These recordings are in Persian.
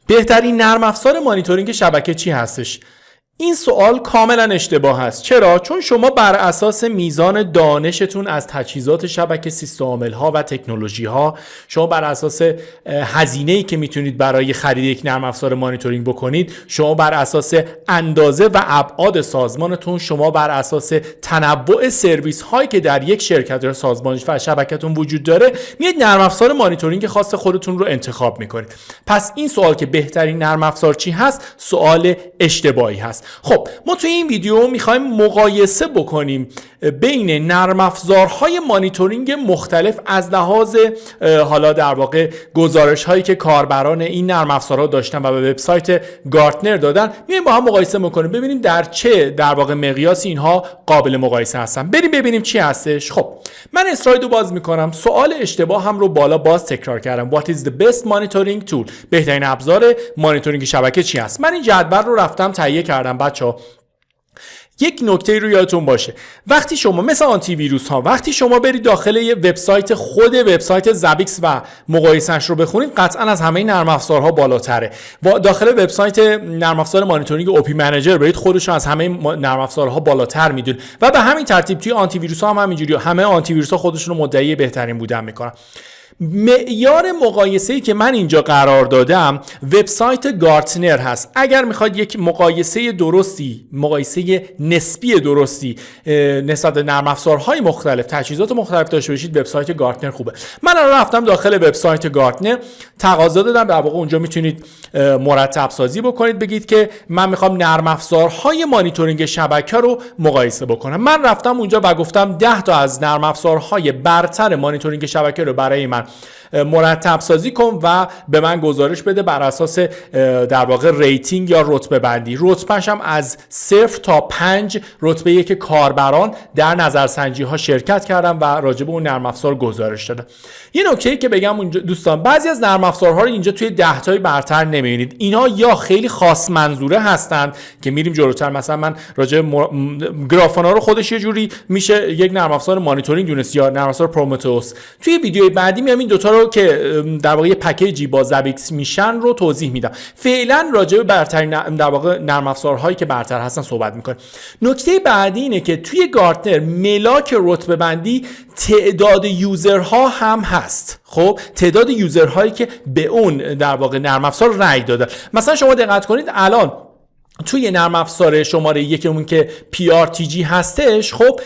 بهترین نرم افزار مانیتورینگ شبکه چی هستش؟ این سوال کاملا اشتباه است. چرا؟ چون شما بر اساس میزان دانشتون از تجهیزات شبکه، سیستم عامل‌ها و تکنولوژی‌ها، شما بر اساس هزینه‌ای که میتونید برای خرید یک نرم افزار مانیتورینگ بکنید، شما بر اساس اندازه و ابعاد سازمانتون، شما بر اساس تنوع سرویس هایی که در یک شرکت یا سازمان و شبکه‌تون وجود داره، میاد نرم افزار مانیتورینگ خاص خودتون رو انتخاب میکنید. پس این سوال که بهترین نرم افزار چی هست، سوال اشتباهی هست. خب ما توی این ویدیو میخوایم مقایسه بکنیم بین نرم افزارهای مانیتورینگ مختلف از لحاظ حالا در واقع گزارش هایی که کاربران این نرم افزارها داشتن و به وبسایت گارتنر دادن، میایم با هم مقایسه میکنیم ببینیم در چه در واقع مقیاسی اینها قابل مقایسه هستن. بریم ببینیم چی هستش. خب من اسلایدو باز میکنم، سوال اشتباه هم رو بالا باز تکرار کردم. What is the best monitoring tool؟ بهترین ابزار مانیتورینگ شبکه چی هست؟ من این جدول رو رفتم تهیه کردم. بچه‌ها یک نکته رو یادتون باشه، وقتی شما مثل آنتی ویروس ها، وقتی شما برید داخل یه وبسایت، خود وبسایت زابیکس و مقایسه‌اش رو بخونید، قطعا از همه نرم افزارها بالاتره. و داخل وبسایت نرم افزار مانیتورینگ اوپی منیجر برید، خودش از همه نرم افزارها بالاتر میدونه. و به همین ترتیب توی آنتی ویروس ها هم همینجوریه، همه آنتی ویروس ها خودشون رو مدعی بهترین بودن میکنن. معیار مقایسه‌ای که من اینجا قرار دادم وبسایت گارتنر هست. اگر میخواید یک مقایسه درستی، مقایسه نسبی درستی نسبت به نرم افزارهای مختلف، تجهیزات مختلف داشته باشید، وبسایت گارتنر خوبه. من الان رفتم داخل وبسایت گارتنر، تقاضا دادم، در واقع اونجا میتونید مرتب سازی بکنید، بگید که من میخوام نرم افزارهای مانیتورینگ شبکه رو مقایسه بکنم. من رفتم اونجا و گفتم 10 تا از نرم افزارهای برتر مانیتورینگ شبکه رو برای من مرتب سازی کن و به من گزارش بده بر اساس در واقع ریتینگ یا رتبه بندی. رتبه‌ش هم از 0 تا 5 رتبه‌ای که کاربران در نظرسنجی ها شرکت کردن و راجع به اون نرم افزار گزارش دادن. یه نکته‌ای که بگم اونجا دوستان، بعضی از نرم افزارها رو اینجا توی 10 تای برتر نمی‌بینید. اینا یا خیلی خاص منظوره هستند که میریم جلوتر، مثلا من راجع به گرافانا رو خودش یه جوری میشه یک نرم افزار مانیتورینگ دونست، یا نرم افزار پرومتئوس. توی ویدیوی بعدی میام این دو تا رو که در واقع پکیجی با زابیکس میشن رو توضیح میدم. فعلا راجع به برترین در واقع نرم افزارهایی که برتر هستن صحبت میکنیم. نکته بعدی اینه که توی گارتنر ملاک رتبه بندی تعداد یوزرها هم هست. خب تعداد یوزرهایی که به اون در واقع نرم افزار رای دادن. مثلا شما دقت کنید الان توی نرم افزار شماره یکمون که PRTG هستش، خب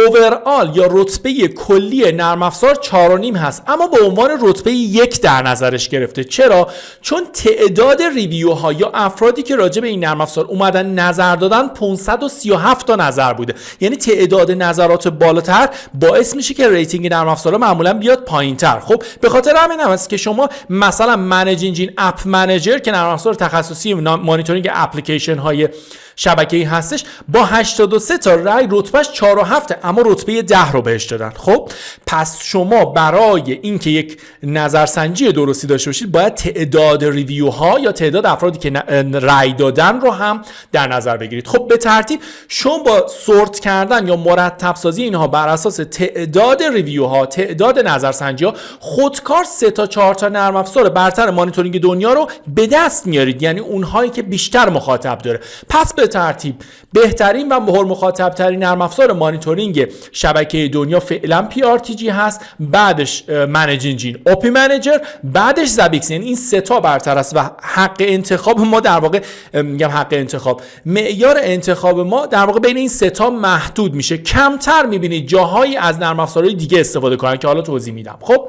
اوورال یا رتبه کلی نرم افزار 4.5 هست، اما به عنوان رتبه 1 در نظرش گرفته. چرا؟ چون تعداد ریویو ها یا افرادی که راجع به این نرم افزار اومدن نظر دادن 537 تا نظر بوده. یعنی تعداد نظرات بالاتر باعث میشه که ریتینگ نرم افزارها معمولا بیاد پایینتر. خب به خاطر همین هم است که شما مثلا منیج انجین اپ منیجر که نرم افزار تخصصی مانیتورینگ اپلیکیشن های شبکه‌ای هستش، با 83 تا رای رتبهش 4 و 7، اما رتبه 10 رو بهش دادن. خب پس شما برای اینکه یک نظرسنجی درستی داشته باشید باید تعداد ریویو ها یا تعداد افرادی که رای دادن رو هم در نظر بگیرید. خب به ترتیب شما با سورت کردن یا مرتب سازی اینها بر اساس تعداد ریویو ها، تعداد نظرسنجی ها، خودکار 3 تا 4 تا نرم افزار برتر مانیتورینگ دنیا رو به دست میارید، یعنی اونهایی که بیشتر مخاطب داره. پس به ترتیب بهترین و پر مخاطب ترین نرم افزار مانیتورینگ شبکه دنیا فعلا PRTG هست، بعدش منیج انجین اوپی منیجر، بعدش زابیکس. یعنی این 3 تا برتر است و حق انتخاب ما در واقع میگم حق انتخاب، معیار انتخاب ما در واقع بین این 3 تا محدود میشه. کمتر میبینید جاهایی از نرم افزارهای دیگه استفاده کنن که حالا توضیح میدم. خب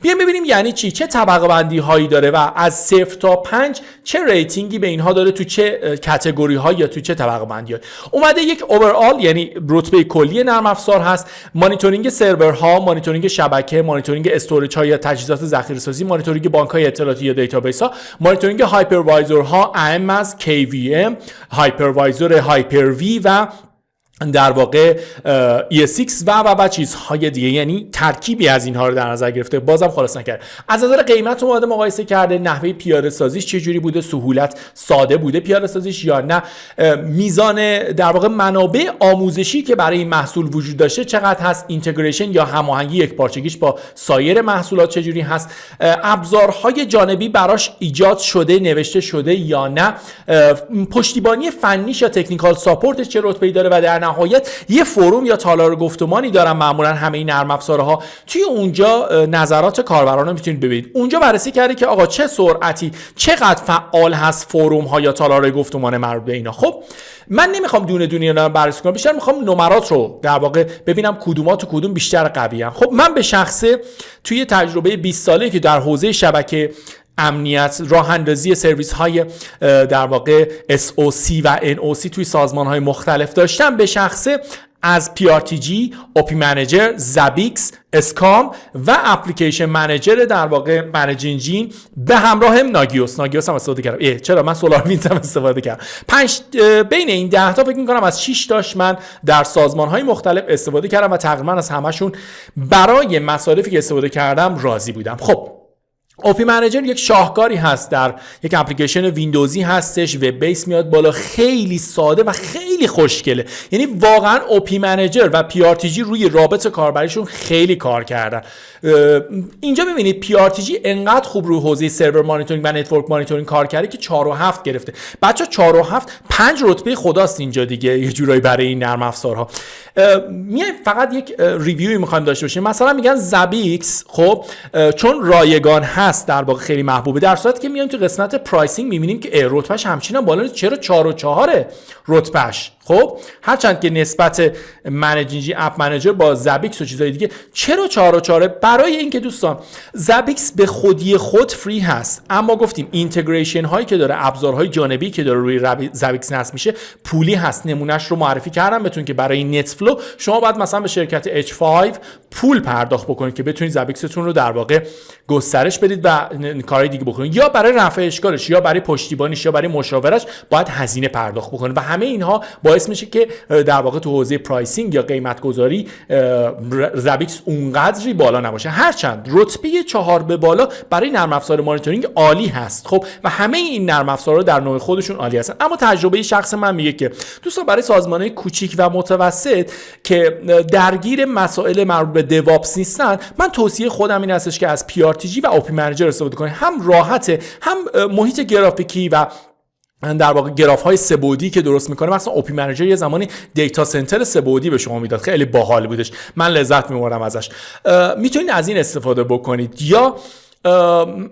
بیایم ببینیم یعنی چی، چه طبقه بندی هایی داره و از 0 تا 5 چه ریتینگی به اینها داره، تو چه کاتگوری ها یا تو چه طبقه بندی ها. اومده یک اوورال یعنی رتبه کلی نرم افزار هست، مانیتورینگ سرورها، مانیتورینگ شبکه، مانیتورینگ استوریج ها یا تجهیزات ذخیره‌سازی، مانیتورینگ بانک های اطلاعاتی یا دیتابیس ها، مانیتورینگ هایپروایزر ها، AMS، KVM، هایپروایزر هایپر وی و در واقع ES6 و چیزهای دیگه، یعنی ترکیبی از اینها رو در نظر گرفته. بازم خلاص نکرد. از نظر قیمت اومده مقایسه کرده، نحوه پیاده سازیش چجوری بوده، سهولت، ساده بوده پیاده سازیش یا نه، میزان در واقع منابع آموزشی که برای این محصول وجود داشته چقدر هست، اینتگریشن یا هماهنگی یکپارچگیش با سایر محصولات چجوری هست، ابزارهای جانبی براش ایجاد شده، نوشته شده یا نه، پشتیبانی فنیش یا تکنیکال ساپورتش چه رتبه‌ای داره و در نهایت یه فروم یا تالار گفتمانی دارن معمولا همه این نرم افزارها. توی اونجا نظرات کاربران رو میتونید ببینید. اونجا بررسی کرده که آقا چه سرعتی، چقدر فعال هست فروم ها یا تالار گفتمان مربوط به اینا. خب من نمیخوام دونه دونه اینا رو بررسی کنم، بیشتر میخوام نمرات رو در واقع ببینم کدومات تو کدوم بیشتر قوی ام. خب من به شخصه توی تجربه 20 ساله که در حوزه شبکه امنیت، راه اندازی سرویس های در واقع SOC و NOC توی سازمان های مختلف داشتم، به شخصه از PRTG، OP Manager، Zabbix، اسکام و اپلیکیشن منیجر در واقع منیج انجین به همراه ناگیوس هم استفاده کردم. چرا من سولار هم استفاده کردم. بین این 10 تا فکر می‌کنم از 6 تاش من در سازمان‌های مختلف استفاده کردم و تقریبا از همشون برای مصارفی که استفاده کردم راضی بودم. خب اوپی منیجر یک شاهکاری هست، در یک اپلیکیشن ویندوزی هستش، وب بیس میاد بالا، خیلی ساده و خیلی خوشگله. یعنی واقعا اوپی منیجر و پی آر تی جی روی رابط کاربریشون خیلی کار کردن. اینجا ببینید پی آر تی جی انقدر خوب روی حوزه سرور مانیتورینگ و نتورک مانیتورینگ کار کرده که 4 و 7 گرفته. بچا 4 و 7 5 رتبه خداست اینجا دیگه یه جورایی برای این نرم افزارها. میایم فقط یک ریویوی میخوایم داشته باشیم. مثلا میگن زابیکس خب چون رایگان هست در واقع خیلی محبوبه، در صورتی که میایم تو قسمت پرایسینگ میبینیم که رتبهش همچنان بالا نیست. چرا 4 و 4 رتبهش؟ خب هرچند که نسبت منیجینگ اپ منیجر با زابیکس و چیزای دیگه، چرا 4 و 4؟ برای اینکه دوستان زابیکس به خودی خود فری هست، اما گفتیم اینتگریشن هایی که داره، ابزارهای جانبی که داره روی زابیکس نصب میشه پولی هست. نمونهش رو معرفی کردم بهتون که برای نتفلو شما باید مثلا به شرکت H5 پول پرداخت بکنید که بتونید زابیکستون رو در واقع گسترش بدید و کارهای دیگه بکنید، یا برای رفع اشکالش یا برای پشتیبانیش یا برای مشاورش باید هزینه پرداخت بکنید و همه اینها باعث میشه که در واقع تو حوزه پرایسینگ یا قیمت گذاری زابیکس اونقدری بالا نباشه. هرچند رتبه 4 به بالا برای نرم افزار مانیتورینگ عالی هست خب و همه این نرم افزارها در نوع خودشون عالی هستن، اما تجربه شخص من میگه که دوستان برای سازمان‌های کوچیک و متوسط که درگیر مسائل مربوط به دیوآپس نیستن، من توصیه خودم این هستش که از پی آر تی جی و اوپی منیجر استفاده کنید. هم راحته، هم محیط گرافیکی و در واقع گراف های سه‌بعدی که درست میکنه. مثلا اوپی منیجر یه زمانی دیتا سنتر سه‌بعدی به شما میداد، خیلی باحال بودش، من لذت میبردم ازش. میتونید از این استفاده بکنید، یا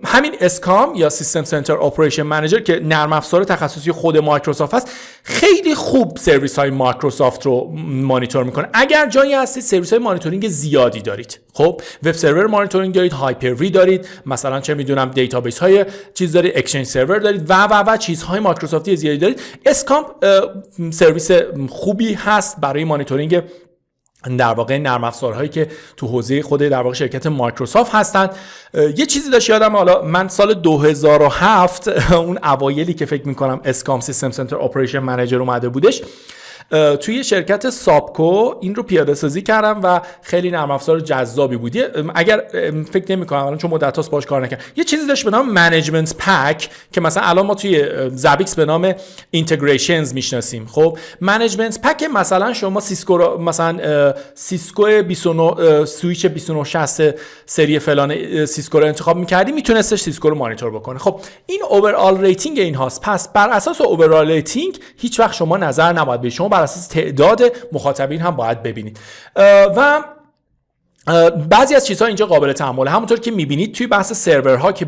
همین اسکام یا سیستم سنتر اپریشن منیجر که نرم افزار تخصصی خود مایکروسافت هست، خیلی خوب سرویس های مایکروسافت رو مانیتور میکنه. اگر جایی هستید سرویس های مانیتورینگ زیادی دارید، خب وب سرور مانیتورینگ دارید، هایپر وی دارید، مثلا چه میدونم دیتابیس های چیز دارید، اکسچنج سرور دارید و چیزهای مایکروسافتی زیادی دارید، اسکام سرویس خوبی هست برای مانیتورینگ در واقع نرم افزارهایی که تو حوزه خود در واقع شرکت مایکروسافت هستن. یه چیزی داشت یادم، حالا من سال 2007 اون اوایلی که فکر میکنم اسکام سیستم سنتر اپریشن منیجر اومده بودش، توی شرکت سابکو این رو پیاده سازی کردم و خیلی نرم افزار جذابی بود. اگر فکر نمی‌کنم الان چون مدت‌هاست باهاش کار نکردم، یه چیزی داشت به نام منیجمنت پک که مثلا الان ما توی زابیکس به نام اینتگریشنز میشناسیم. خب منیجمنت پک مثلا شما سیسکو مثلا سیسکو 29 سویچ 2960 سری فلان سیسکو رو انتخاب می‌کردی، میتونستش سیسکو رو مانیتور بکنه. خب این اوورال ریتینگ این هاست. پس بر اساس اوورال ریتینگ هیچ وقت شما نظر نباید بدید، شما بر اساس تعداد مخاطبین هم باید ببینید و بعضی از چیزها اینجا قابل تحمله. همونطور که میبینید توی بحث سرورها که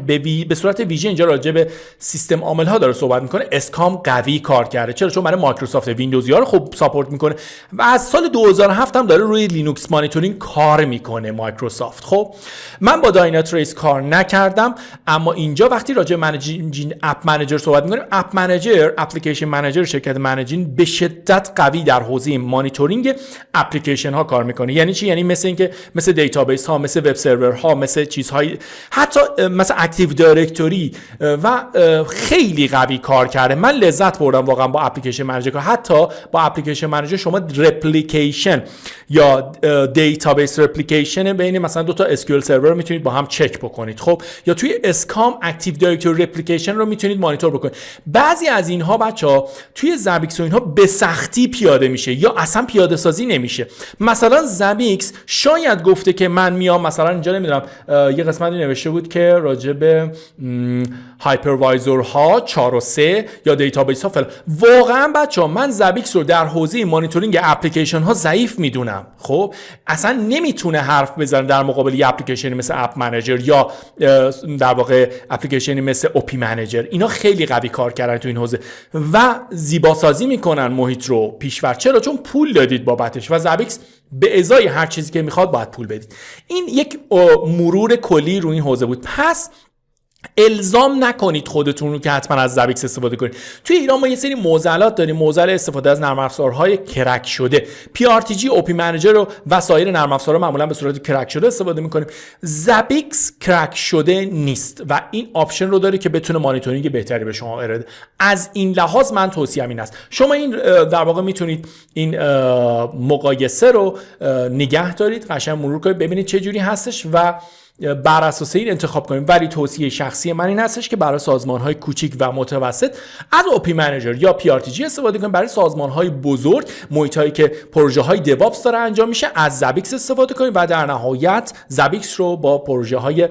به صورت ویژه اینجا راجع به سیستم عامل ها داره صحبت میکنه، اسکام قوی کار کرده. چرا؟ چون برای مایکروسافت ویندوزی ها رو خوب ساپورت میکنه و از سال 2007 هم داره روی لینوکس مانیتورینگ کار میکنه مایکروسافت. خب من با دایناتریس کار نکردم، اما اینجا وقتی راجع به منیجینگ اپ منیجر صحبت میکنیم، اپ منیجر، اپلیکیشن منیجر شرکت منیجینگ به شدت قوی در حوزه مانیتورینگ اپلیکیشن ها کار میکنه. یعنی چی؟ یعنی مثل مثل دیتابیس ها، مثل وب سرور ها، مثل چیزهای حتی مثل اکتیو دایرکتوری و خیلی قوی کار کرده. من لذت بردم واقعا با اپلیکیشن منیجر که حتی با اپلیکیشن منیجر شما رپلیکیشن یا دیتابیس رپلیکیشن بین مثلا دو تا اسکیول سرور میتونید با هم چک بکنید. خب یا توی اسکام اکتیو دایرکتوری رپلیکیشن رو میتونید مانیتور بکنید. بعضی از اینها بچا توی زابیکس و اینها به سختی پیاده میشه یا اصلا پیاده سازی نمیشه. مثلا زابیکس شاید گفته که من میام مثلا اینجا نمیدونم یه قسمتی نوشته بود که راجع به هایپروایزورها 4 و 3 یا دیتابیس ها فلان. واقعا بچا من زابیکس رو در حوزه مانیتورینگ اپلیکیشن ها ضعیف میدونم. خب اصلا نمیتونه حرف بزنه در مقابل یه اپلیکیشنی مثل اپ منیجر یا در واقع اپلیکیشنی مثل اوپی منیجر. اینا خیلی قوی کار کردن تو این حوزه و زیباسازی میکنن محیط رو پیشور. چرا؟ چون پول دادید بابتش و زابیکس به ازای هر چیزی که میخواد باید پول بدید. این یک مرور کلی رو این حوزه بود. پس الزام نکنید خودتون رو که حتما از زابیکس استفاده کنید. توی ایران ما یه سری معضلات داریم، معضل استفاده از نرم افزارهای کرک شده. PRTG، اوپی منیجر و سایر نرم افزارها معمولا به صورت کرک شده استفاده میکنیم. زابیکس کرک شده نیست و این آپشن رو داره که بتونه مانیتورینگ بهتری به شما ارائه بده. از این لحاظ من توصیه‌ام این است. شما این در واقع میتونید این مقایسه رو نگه دارید، قشنگ مرور کنید، ببینید چه جوری هستش و بر اساس این انتخاب کنیم. ولی توصیه شخصی من این هستش که برای سازمان‌های کوچیک و متوسط از اوپی منیجر یا PRTG استفاده کنیم. برای سازمان‌های بزرگ، محیطایی که پروژه‌های دیوآپس داره انجام میشه، از زابیکس استفاده کنیم و در نهایت زابیکس رو با پروژه‌های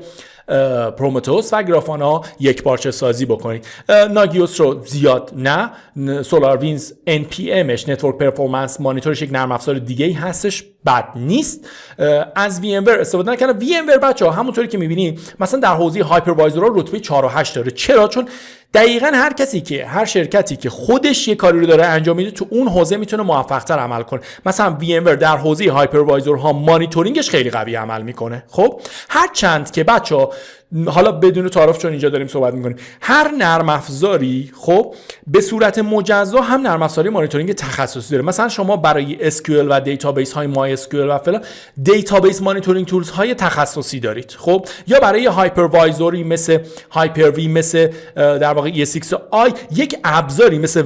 پرومتئوس و گرافانا یک پارچه سازی بکنید. ناگیوس رو زیاد نه. سولاروینز NPMش نتورک پرفورمنس مانیتورش یک نرم افزار دیگه ای هستش، بد نیست. از VMware استفاده نکنه. VMware بچه‌ها همونطوری که می‌بینید مثلا در حوزه هایپروایزرها رتبه 4 و 8 داره. چرا؟ چون دقیقاً هر شرکتی که خودش یه کاری رو داره انجام میده تو اون حوزه میتونه موفق‌تر عمل کنه. مثلا VMware در حوزه هایپروایزرها مانیتورینگش خیلی قوی عمل میکنه. خب هر چند که بچه‌ها حالا بدون تعارف چون اینجا داریم صحبت میکنیم، هر نرم افزاری خب به صورت مجزا هم نرم افزاری مانیتورینگ تخصصی داره. مثلا شما برای SQL و دیتابیس های MySQL و فلان دیتابیس مانیتورینگ تولز های تخصصی دارید. خب یا برای هایپروایزوری مثل هایپر-وی، مثل در واقع ES6i یک ابزاری مثل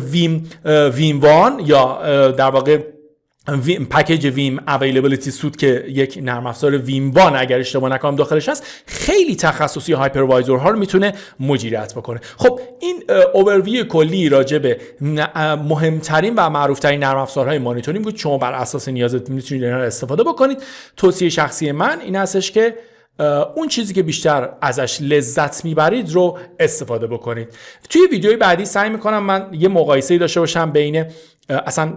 ویم1 یا در واقع پکیج ویم اویلیبیلیتی سوت که یک نرم افزار ویم1 اگر اشتباه نکنم داخلش هست، خیلی تخصصی هایپروایزرها رو میتونه مدیریت بکنه. خب این اوورویو کلی راجع به مهمترین و معروفترین نرم افزارهای مانیتورینگ بود. شما بر اساس نیازتون میتونید اینا رو استفاده بکنید. توصیه شخصی من این هستش که اون چیزی که بیشتر ازش لذت میبرید رو استفاده بکنید. توی ویدیوی بعدی سعی میکنم من یه مقایسه‌ای داشته باشم بین اصلا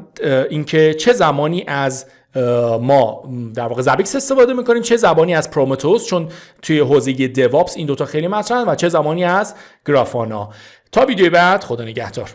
اینکه چه زمانی از ما در واقع زابیکس استفاده میکنیم، چه زمانی از پرومتئوس چون توی حوزه دیوآپس این دوتا خیلی مطرحن، و چه زمانی از گرافانا. تا ویدیوی بعد، خدا نگهدار.